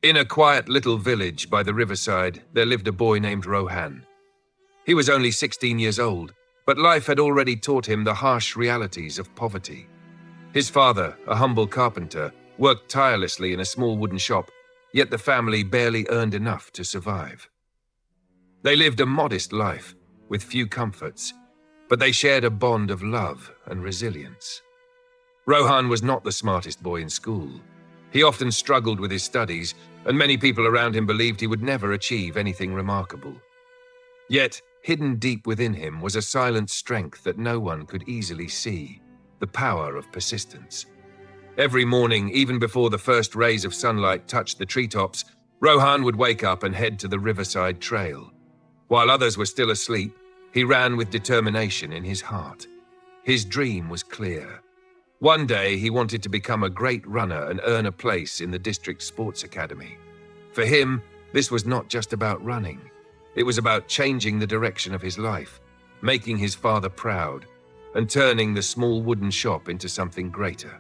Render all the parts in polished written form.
In a quiet little village by the riverside, there lived a boy named Rohan. He was only 16 years old, but life had already taught him the harsh realities of poverty. His father, a humble carpenter, worked tirelessly in a small wooden shop, yet the family barely earned enough to survive. They lived a modest life, with few comforts, but they shared a bond of love and resilience. Rohan was not the smartest boy in school. He often struggled with his studies, and many people around him believed he would never achieve anything remarkable. Yet, hidden deep within him was a silent strength that no one could easily see, the power of persistence. Every morning, even before the first rays of sunlight touched the treetops, Rohan would wake up and head to the riverside trail. While others were still asleep, he ran with determination in his heart. His dream was clear. One day, he wanted to become a great runner and earn a place in the district sports academy. For him, this was not just about running. It was about changing the direction of his life, making his father proud, and turning the small wooden shop into something greater.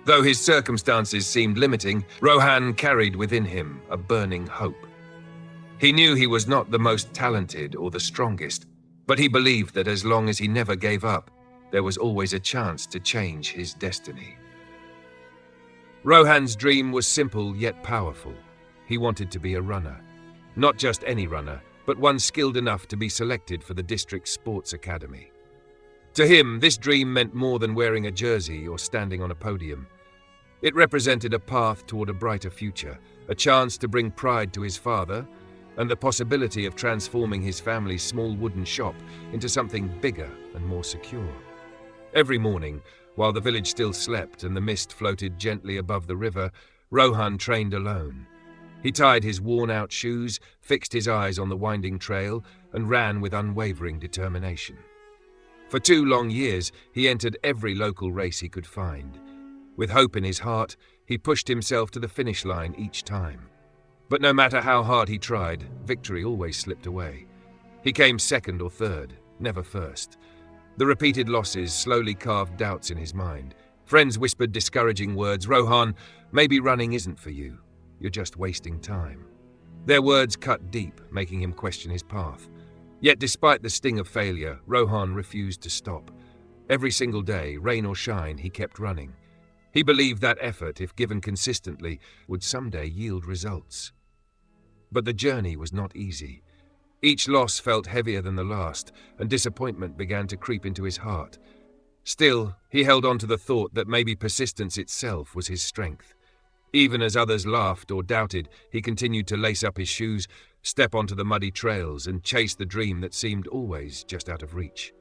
Though his circumstances seemed limiting, Rohan carried within him a burning hope. He knew he was not the most talented or the strongest, but he believed that as long as he never gave up, there was always a chance to change his destiny. Rohan's dream was simple yet powerful. He wanted to be a runner. Not just any runner, but one skilled enough to be selected for the district sports academy. To him, this dream meant more than wearing a jersey or standing on a podium. It represented a path toward a brighter future, a chance to bring pride to his father, and the possibility of transforming his family's small wooden shop into something bigger and more secure. Every morning, while the village still slept and the mist floated gently above the river, Rohan trained alone. He tied his worn-out shoes, fixed his eyes on the winding trail, and ran with unwavering determination. For 2 long years, he entered every local race he could find. With hope in his heart, he pushed himself to the finish line each time. But no matter how hard he tried, victory always slipped away. He came second or third, never first. The repeated losses slowly carved doubts in his mind. Friends whispered discouraging words, "Rohan, maybe running isn't for you. You're just wasting time." Their words cut deep, making him question his path. Yet despite the sting of failure, Rohan refused to stop. Every single day, rain or shine, he kept running. He believed that effort, if given consistently, would someday yield results. But the journey was not easy. Each loss felt heavier than the last, and disappointment began to creep into his heart. Still, he held on to the thought that maybe persistence itself was his strength. Even as others laughed or doubted, he continued to lace up his shoes, step onto the muddy trails, and chase the dream that seemed always just out of reach.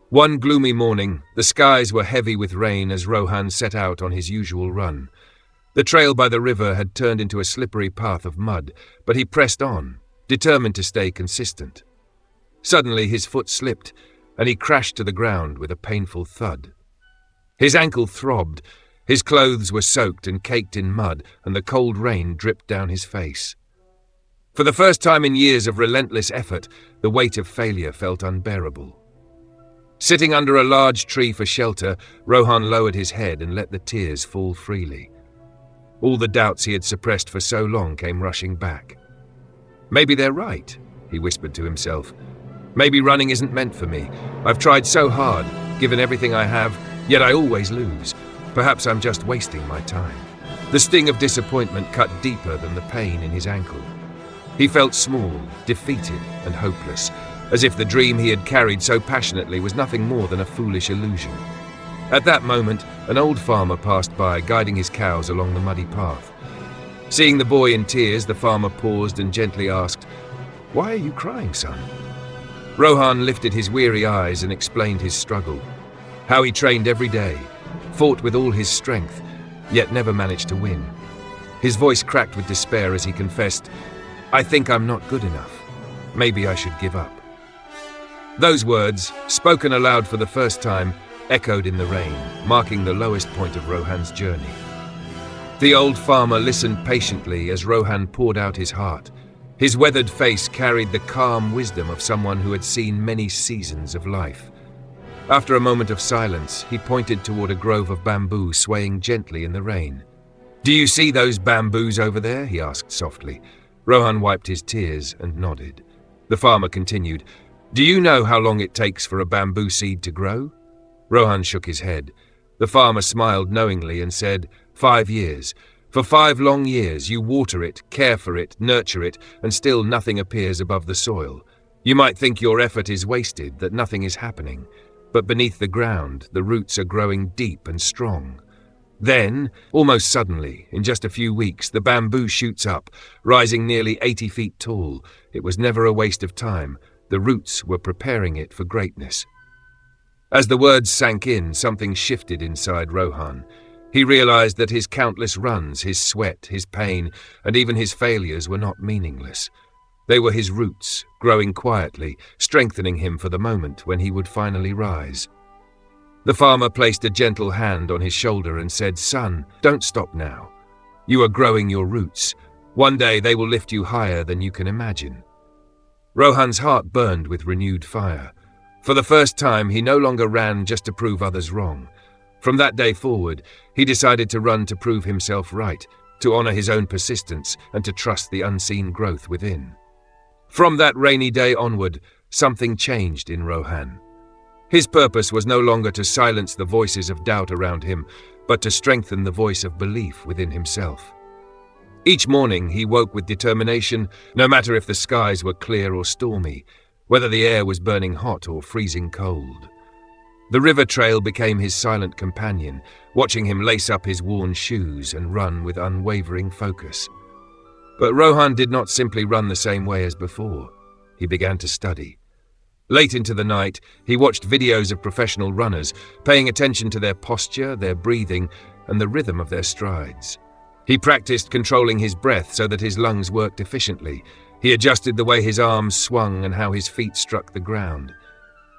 One gloomy morning, the skies were heavy with rain as Rohan set out on his usual run. The trail by the river had turned into a slippery path of mud, but he pressed on, determined to stay consistent. Suddenly his foot slipped, and he crashed to the ground with a painful thud. His ankle throbbed, his clothes were soaked and caked in mud, and the cold rain dripped down his face. For the first time in years of relentless effort, the weight of failure felt unbearable. Sitting under a large tree for shelter, Rohan lowered his head and let the tears fall freely. All the doubts he had suppressed for so long came rushing back. "Maybe they're right," he whispered to himself. "Maybe running isn't meant for me. I've tried so hard, given everything I have, yet I always lose. Perhaps I'm just wasting my time." The sting of disappointment cut deeper than the pain in his ankle. He felt small, defeated, and hopeless, as if the dream he had carried so passionately was nothing more than a foolish illusion. At that moment, an old farmer passed by, guiding his cows along the muddy path. Seeing the boy in tears, the farmer paused and gently asked, "Why are you crying, son?" Rohan lifted his weary eyes and explained his struggle. How he trained every day, fought with all his strength, yet never managed to win. His voice cracked with despair as he confessed, "I think I'm not good enough. Maybe I should give up." Those words, spoken aloud for the first time, echoed in the rain, marking the lowest point of Rohan's journey. The old farmer listened patiently as Rohan poured out his heart. His weathered face carried the calm wisdom of someone who had seen many seasons of life. After a moment of silence, he pointed toward a grove of bamboo swaying gently in the rain. "Do you see those bamboos over there?" he asked softly. Rohan wiped his tears and nodded. The farmer continued, "Do you know how long it takes for a bamboo seed to grow?" Rohan shook his head. The farmer smiled knowingly and said, 5 years. For 5 long years you water it, care for it, nurture it, and still nothing appears above the soil. You might think your effort is wasted, that nothing is happening. But beneath the ground, the roots are growing deep and strong. Then, almost suddenly, in just a few weeks, the bamboo shoots up, rising nearly 80 feet tall. It was never a waste of time. The roots were preparing it for greatness. As the words sank in, something shifted inside Rohan. He realized that his countless runs, his sweat, his pain, and even his failures were not meaningless. They were his roots, growing quietly, strengthening him for the moment when he would finally rise. The farmer placed a gentle hand on his shoulder and said, "Son, don't stop now. You are growing your roots. One day they will lift you higher than you can imagine." Rohan's heart burned with renewed fire. For the first time, he no longer ran just to prove others wrong. From that day forward, he decided to run to prove himself right, to honor his own persistence, and to trust the unseen growth within. From that rainy day onward, something changed in Rohan. His purpose was no longer to silence the voices of doubt around him, but to strengthen the voice of belief within himself. Each morning he woke with determination, no matter if the skies were clear or stormy, whether the air was burning hot or freezing cold. The river trail became his silent companion, watching him lace up his worn shoes and run with unwavering focus. But Rohan did not simply run the same way as before. He began to study. Late into the night, he watched videos of professional runners, paying attention to their posture, their breathing, and the rhythm of their strides. He practiced controlling his breath so that his lungs worked efficiently. He adjusted the way his arms swung and how his feet struck the ground.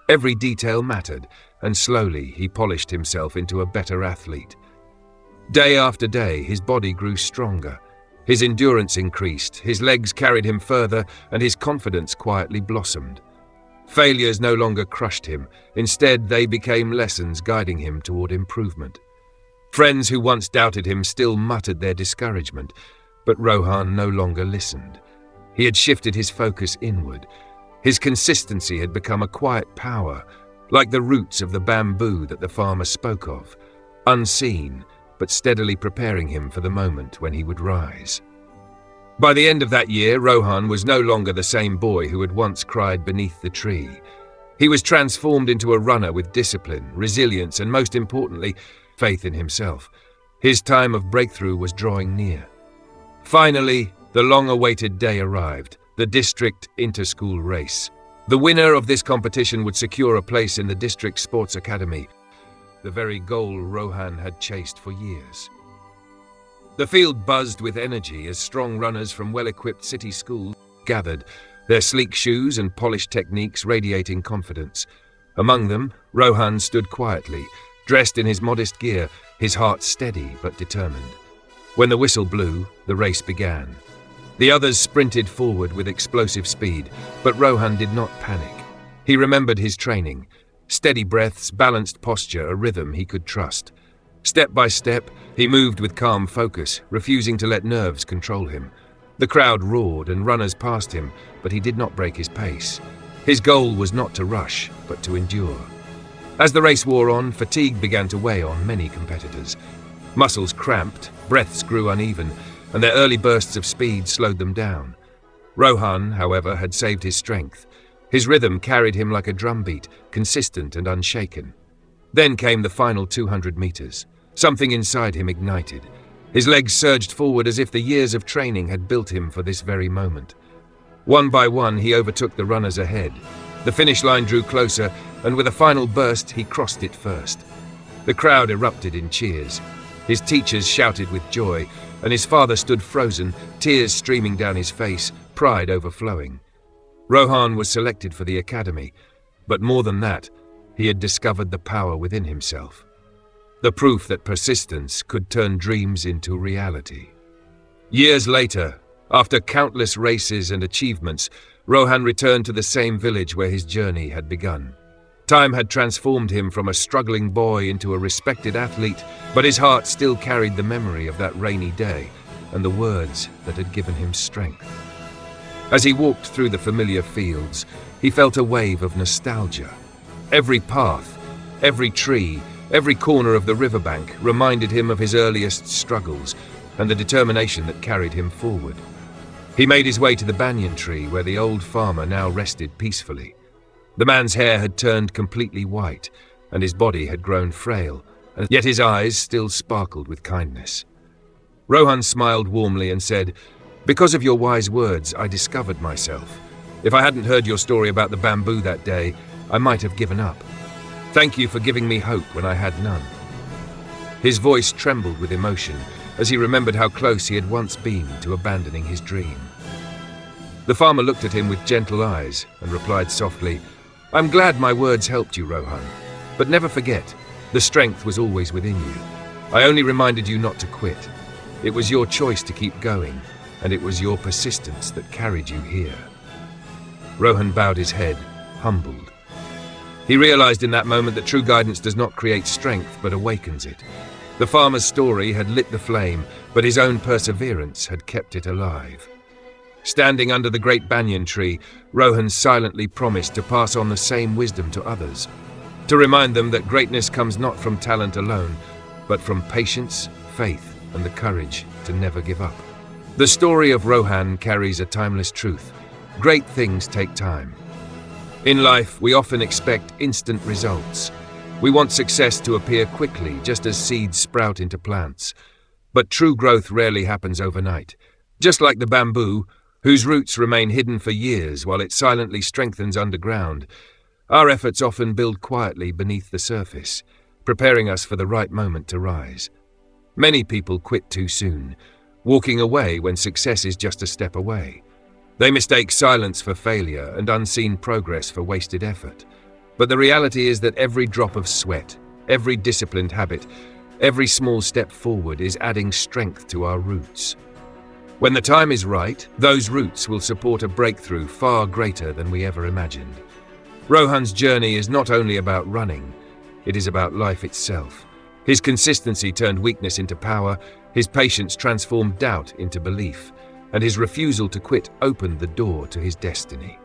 Every detail mattered, and slowly he polished himself into a better athlete. Day after day, his body grew stronger. His endurance increased, his legs carried him further, and his confidence quietly blossomed. Failures no longer crushed him. Instead, they became lessons guiding him toward improvement. Friends who once doubted him still muttered their discouragement, but Rohan no longer listened. He had shifted his focus inward. His consistency had become a quiet power, like the roots of the bamboo that the farmer spoke of, unseen, but steadily preparing him for the moment when he would rise. By the end of that year, Rohan was no longer the same boy who had once cried beneath the tree. He was transformed into a runner with discipline, resilience, and most importantly, faith in himself. His time of breakthrough was drawing near. Finally, the long-awaited day arrived, the district inter-school race. The winner of this competition would secure a place in the district sports academy, the very goal Rohan had chased for years. The field buzzed with energy as strong runners from well-equipped city schools gathered, their sleek shoes and polished techniques radiating confidence. Among them, Rohan stood quietly, dressed in his modest gear, his heart steady but determined. When the whistle blew, the race began. The others sprinted forward with explosive speed, but Rohan did not panic. He remembered his training. Steady breaths, balanced posture, a rhythm he could trust. Step by step, he moved with calm focus, refusing to let nerves control him. The crowd roared and runners passed him, but he did not break his pace. His goal was not to rush, but to endure. As the race wore on, fatigue began to weigh on many competitors. Muscles cramped, breaths grew uneven, and their early bursts of speed slowed them down. Rohan, however, had saved his strength. His rhythm carried him like a drumbeat, consistent and unshaken. Then came the final 200 meters. Something inside him ignited. His legs surged forward as if the years of training had built him for this very moment. One by one, he overtook the runners ahead. The finish line drew closer, and with a final burst, he crossed it first. The crowd erupted in cheers. His teachers shouted with joy, and his father stood frozen, tears streaming down his face, pride overflowing. Rohan was selected for the academy, but more than that, he had discovered the power within himself. The proof that persistence could turn dreams into reality. Years later, after countless races and achievements, Rohan returned to the same village where his journey had begun. Time had transformed him from a struggling boy into a respected athlete, but his heart still carried the memory of that rainy day and the words that had given him strength. As he walked through the familiar fields, he felt a wave of nostalgia. Every path, every tree, every corner of the riverbank reminded him of his earliest struggles and the determination that carried him forward. He made his way to the banyan tree where the old farmer now rested peacefully. The man's hair had turned completely white, and his body had grown frail, and yet his eyes still sparkled with kindness. Rohan smiled warmly and said, "Because of your wise words, I discovered myself. If I hadn't heard your story about the bamboo that day, I might have given up. Thank you for giving me hope when I had none." His voice trembled with emotion as he remembered how close he had once been to abandoning his dream. The farmer looked at him with gentle eyes and replied softly, "I'm glad my words helped you, Rohan, but never forget, the strength was always within you. I only reminded you not to quit. It was your choice to keep going, and it was your persistence that carried you here." Rohan bowed his head, humbled. He realized in that moment that true guidance does not create strength, but awakens it. The farmer's story had lit the flame, but his own perseverance had kept it alive. Standing under the great banyan tree, Rohan silently promised to pass on the same wisdom to others, to remind them that greatness comes not from talent alone, but from patience, faith, and the courage to never give up. The story of Rohan carries a timeless truth. Great things take time. In life, we often expect instant results. We want success to appear quickly, just as seeds sprout into plants. But true growth rarely happens overnight. Just like the bamboo, whose roots remain hidden for years while it silently strengthens underground, our efforts often build quietly beneath the surface, preparing us for the right moment to rise. Many people quit too soon, walking away when success is just a step away. They mistake silence for failure and unseen progress for wasted effort. But the reality is that every drop of sweat, every disciplined habit, every small step forward is adding strength to our roots. When the time is right, those roots will support a breakthrough far greater than we ever imagined. Rohan's journey is not only about running, it is about life itself. His consistency turned weakness into power, his patience transformed doubt into belief, and his refusal to quit opened the door to his destiny.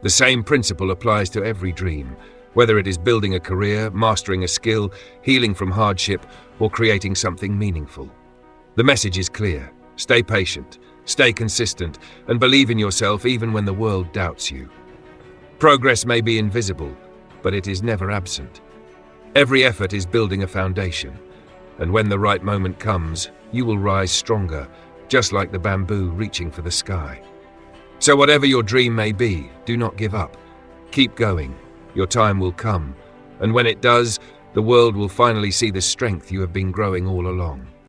The same principle applies to every dream, whether it is building a career, mastering a skill, healing from hardship, or creating something meaningful. The message is clear. Stay patient, stay consistent, and believe in yourself even when the world doubts you. Progress may be invisible, but it is never absent. Every effort is building a foundation, and when the right moment comes, you will rise stronger, just like the bamboo reaching for the sky. So whatever your dream may be, do not give up. Keep going. Your time will come, and when it does, the world will finally see the strength you have been growing all along.